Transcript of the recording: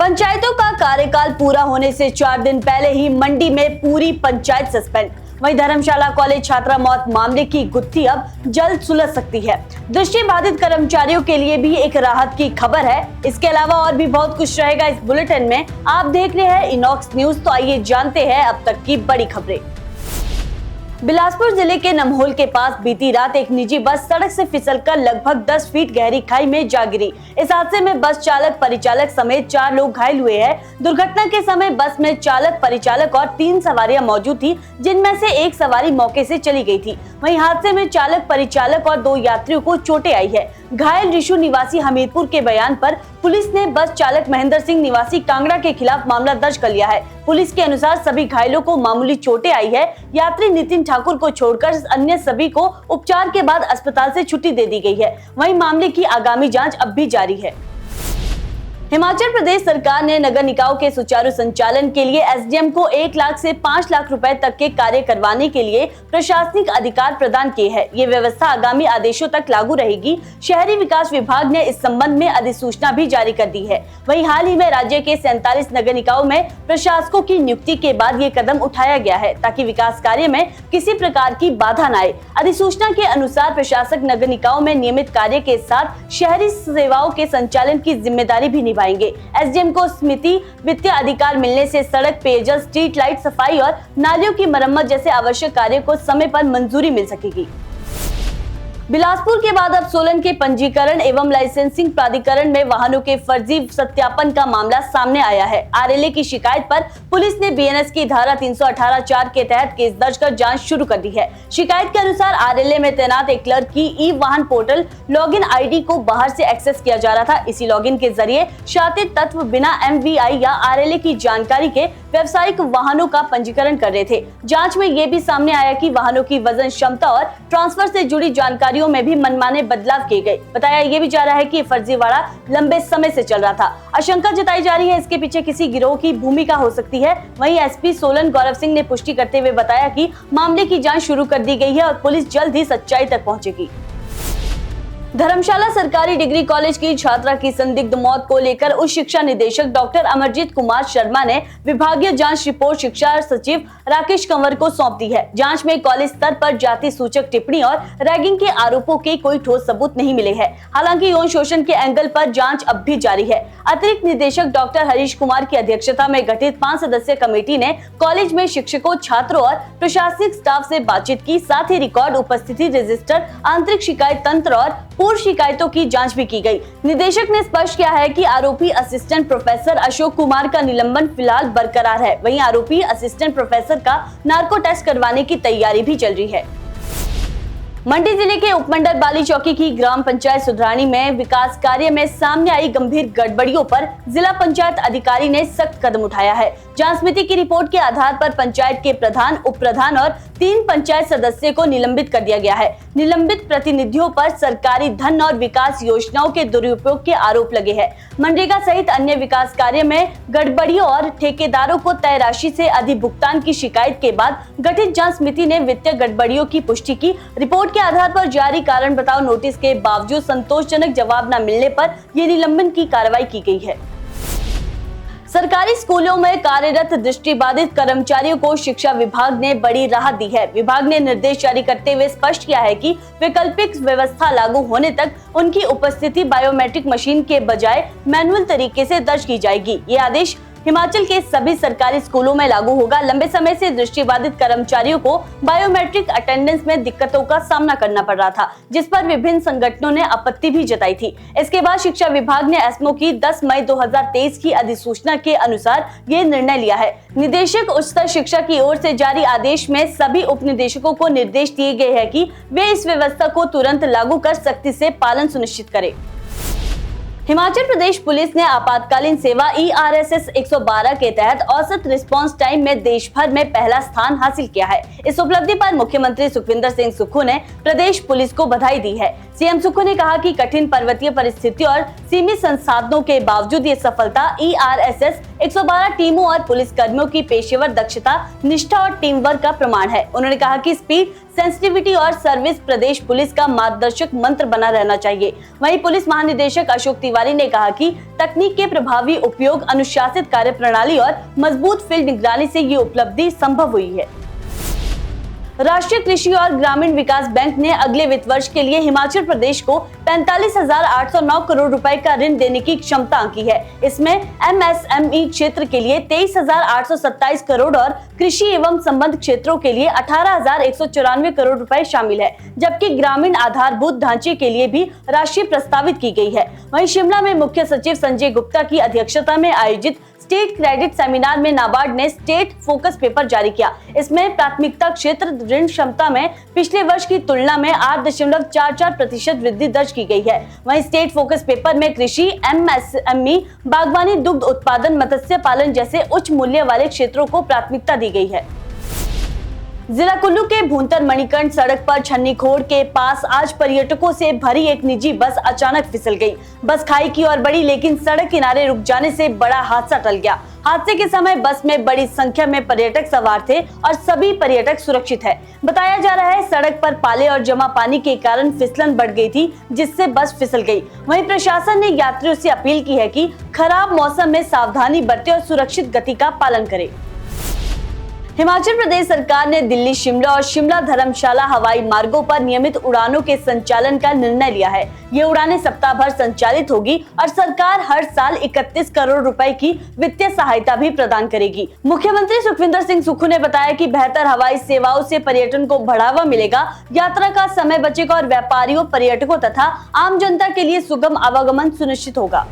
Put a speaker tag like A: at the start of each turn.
A: पंचायतों का कार्यकाल पूरा होने से 4 दिन पहले ही मंडी में पूरी पंचायत सस्पेंड। वहीं धर्मशाला कॉलेज छात्रा मौत मामले की गुत्थी अब जल्द सुलझ सकती है। दृष्टिबाधित कर्मचारियों के लिए भी एक राहत की खबर है। इसके अलावा और भी बहुत कुछ रहेगा इस बुलेटिन में। आप देख रहे हैं इनॉक्स न्यूज, तो आइए जानते हैं अब तक की बड़ी खबरें। बिलासपुर जिले के नमहोल के पास बीती रात एक निजी बस सड़क से फिसलकर लगभग 10 फीट गहरी खाई में जा गिरी। इस हादसे में बस चालक, परिचालक समेत 4 लोग घायल हुए हैं। दुर्घटना के समय बस में चालक, परिचालक और 3 सवारियां मौजूद थी, जिनमें से एक सवारी मौके से चली गई थी। वहीं हादसे में चालक, परिचालक और 2 यात्रियों को चोटें आई है। घायल रिशु निवासी हमीरपुर के बयान पर पुलिस ने बस चालक महेंद्र सिंह निवासी कांगड़ा के खिलाफ मामला दर्ज कर लिया है। पुलिस के अनुसार सभी घायलों को मामूली चोटें आई है। यात्री नितिन ठाकुर को छोड़कर अन्य सभी को उपचार के बाद अस्पताल से छुट्टी दे दी गई है। वहीं मामले की आगामी जांच अब भी जारी है। हिमाचल प्रदेश सरकार ने नगर निकायों के सुचारू संचालन के लिए एसडीएम को 1 लाख से 5 लाख रुपए तक के कार्य करवाने के लिए प्रशासनिक अधिकार प्रदान किए हैं। ये व्यवस्था आगामी आदेशों तक लागू रहेगी। शहरी विकास विभाग ने इस संबंध में अधिसूचना भी जारी कर दी है। वहीं हाल ही में राज्य के 47 नगर निकायों में प्रशासकों की नियुक्ति के बाद ये कदम उठाया गया है, ताकि विकास कार्य में किसी प्रकार की बाधा न आए। अधिसूचना के अनुसार प्रशासक नगर निकायों में नियमित कार्य के साथ शहरी सेवाओं के संचालन की जिम्मेदारी भी निभाएंगे। एसडीएम को समिति वित्तीय अधिकार मिलने से सड़क, पेयजल, स्ट्रीट लाइट, सफाई और नालियों की मरम्मत जैसे आवश्यक कार्यों को समय पर मंजूरी मिल सकेगी। बिलासपुर के बाद अब सोलन के पंजीकरण एवं लाइसेंसिंग प्राधिकरण में वाहनों के फर्जी सत्यापन का मामला सामने आया है। आरएलए की शिकायत पर पुलिस ने बीएनएस की धारा 318(4) के तहत केस दर्ज कर जांच शुरू कर दी है। शिकायत के अनुसार आरएलए में तैनात एक क्लर्क की ई वाहन पोर्टल लॉगिन आईडी को बाहर से एक्सेस किया जा रहा था। इसी लॉगिन के जरिए शातिर तत्व बिना एमवीआई या आरएलए की जानकारी के व्यावसायिक वाहनों का पंजीकरण कर रहे थे। जांच में ये भी सामने आया कि वाहनों की वजन, क्षमता और ट्रांसफर से जुड़ी जानकारियों में भी मनमाने बदलाव किए गए। बताया ये भी जा रहा है कि फर्जीवाड़ा लंबे समय से चल रहा था। आशंका जताई जा रही है इसके पीछे किसी गिरोह की भूमिका हो सकती है। वहीं एसपी सोलन गौरव सिंह ने पुष्टि करते हुए बताया कि मामले की जांच शुरू कर दी गई है और पुलिस जल्द ही सच्चाई तक पहुंचेगी। धर्मशाला सरकारी डिग्री कॉलेज की छात्रा की संदिग्ध मौत को लेकर उच्च शिक्षा निदेशक डॉक्टर अमरजीत कुमार शर्मा ने विभागीय जांच रिपोर्ट शिक्षा सचिव राकेश कंवर को सौंप दी है। जांच में कॉलेज स्तर पर जाति सूचक टिप्पणी और रैगिंग के आरोपों के कोई ठोस सबूत नहीं मिले हैं। हालांकि यौन शोषण के एंगल पर जांच अब भी जारी है। अतिरिक्त निदेशक डॉक्टर हरीश कुमार की अध्यक्षता में गठित 5 सदस्यीय कमेटी ने कॉलेज में शिक्षकों, छात्रों और प्रशासनिक स्टाफ से बातचीत की। साथ ही रिकॉर्ड उपस्थिति रजिस्टर, आंतरिक शिकायत तंत्र और पूर्व शिकायतों की जांच भी की गई। निदेशक ने स्पष्ट किया है कि आरोपी असिस्टेंट प्रोफेसर अशोक कुमार का निलंबन फिलहाल बरकरार है। वहीं आरोपी असिस्टेंट प्रोफेसर का नार्को टेस्ट करवाने की तैयारी भी चल रही है। मंडी जिले के उपमंडल बाली चौकी की ग्राम पंचायत सुधरानी में विकास कार्य में सामने आई गंभीर गड़बड़ियों पर जिला पंचायत अधिकारी ने सख्त कदम उठाया है। जांच समिति की रिपोर्ट के आधार पर पंचायत के प्रधान, उप प्रधान और 3 पंचायत सदस्य को निलंबित कर दिया गया है। निलंबित प्रतिनिधियों पर सरकारी धन और विकास योजनाओं के दुरुपयोग के आरोप लगे हैं। मनरेगा सहित अन्य विकास कार्य में गड़बड़ियों और ठेकेदारों को तय राशि से अधिक भुगतान की शिकायत के बाद गठित जांच समिति ने वित्तीय गड़बड़ियों की पुष्टि की। रिपोर्ट के आधार पर जारी कारण बताओ नोटिस के बावजूद संतोषजनक जवाब न मिलने पर ये निलंबन की कार्रवाई की गई है। सरकारी स्कूलों में कार्यरत दृष्टिबाधित कर्मचारियों को शिक्षा विभाग ने बड़ी राहत दी है। विभाग ने निर्देश जारी करते हुए स्पष्ट किया है कि वैकल्पिक व्यवस्था लागू होने तक उनकी उपस्थिति बायोमेट्रिक मशीन के बजाय मैनुअल तरीके से दर्ज की जाएगी। ये आदेश हिमाचल के सभी सरकारी स्कूलों में लागू होगा। लंबे समय से दृष्टिबाधित कर्मचारियों को बायोमेट्रिक अटेंडेंस में दिक्कतों का सामना करना पड़ रहा था, जिस पर विभिन्न संगठनों ने आपत्ति भी जताई थी। इसके बाद शिक्षा विभाग ने एस्मो की 10 मई 2023 की अधिसूचना के अनुसार ये निर्णय लिया है। निदेशक उच्चतर शिक्षा की ओर से जारी आदेश में सभी उप निदेशकों को निर्देश दिए गए हैं कि वे इस व्यवस्था को तुरंत लागू कर सख्ती से पालन सुनिश्चित करें। हिमाचल प्रदेश पुलिस ने आपातकालीन सेवा ERSS 112 के तहत औसत रिस्पांस टाइम में देश भर में पहला स्थान हासिल किया है। इस उपलब्धि पर मुख्यमंत्री सुखविंदर सिंह सुक्खू ने प्रदेश पुलिस को बधाई दी है। सीएम सुक्खू ने कहा कि कठिन पर्वतीय परिस्थितियों और सीमित संसाधनों के बावजूद ये सफलता ERSS 112 टीमों और पुलिस कर्मियों की पेशेवर दक्षता, निष्ठा और टीम वर्क का प्रमाण है। उन्होंने कहा कि स्पीड, सेंसिटिविटी और सर्विस प्रदेश पुलिस का मार्गदर्शक मंत्र बना रहना चाहिए। वहीं पुलिस महानिदेशक अशोक तिवारी ने कहा कि तकनीक के प्रभावी उपयोग, अनुशासित कार्यप्रणाली और मजबूत फील्ड निगरानी से ये उपलब्धि संभव हुई है। राष्ट्रीय कृषि और ग्रामीण विकास बैंक ने अगले वित्त वर्ष के लिए हिमाचल प्रदेश को 45,809 करोड़ रुपए का ऋण देने की क्षमता आंकी है। इसमें एमएसएमई क्षेत्र के लिए 23,827 करोड़ और कृषि एवं संबद्ध क्षेत्रों के लिए 18,194 करोड़ रुपए शामिल है, जबकि ग्रामीण आधारभूत ढांचे के लिए भी राशि प्रस्तावित की गई है। वहीं शिमला में मुख्य सचिव संजय गुप्ता की अध्यक्षता में आयोजित स्टेट क्रेडिट सेमिनार में नाबार्ड ने स्टेट फोकस पेपर जारी किया। इसमें प्राथमिकता क्षेत्र ऋण क्षमता में पिछले वर्ष की तुलना में 8.44% वृद्धि दर्ज की गई है। वहीं स्टेट फोकस पेपर में कृषि, एमएसएमई, बागवानी, दुग्ध उत्पादन, मत्स्य पालन जैसे उच्च मूल्य वाले क्षेत्रों को प्राथमिकता दी गई है। जिला कुल्लू के भूंतर मणिकर्ण सड़क पर छन्नीखोड़ के पास आज पर्यटकों से भरी एक निजी बस अचानक फिसल गई। बस खाई की ओर बढ़ी, लेकिन सड़क किनारे रुक जाने से बड़ा हादसा टल गया। हादसे के समय बस में बड़ी संख्या में पर्यटक सवार थे और सभी पर्यटक सुरक्षित है। बताया जा रहा है सड़क पर पाले और जमा पानी के कारण फिसलन बढ़ गई थी, जिससे बस फिसल गई। वहीं प्रशासन ने यात्रियों से अपील की है कि खराब मौसम में सावधानी बरतें और सुरक्षित गति का पालन करें। हिमाचल प्रदेश सरकार ने दिल्ली शिमला और शिमला धर्मशाला हवाई मार्गों पर नियमित उड़ानों के संचालन का निर्णय लिया है। ये उड़ानें सप्ताह भर संचालित होगी और सरकार हर साल 31 करोड़ रुपए की वित्तीय सहायता भी प्रदान करेगी। मुख्यमंत्री सुखविंदर सिंह सुक्खू ने बताया कि बेहतर हवाई सेवाओं से पर्यटन को बढ़ावा मिलेगा, यात्रा का समय बचेगा और व्यापारियों, पर्यटकों तथा आम जनता के लिए सुगम आवागमन सुनिश्चित होगा।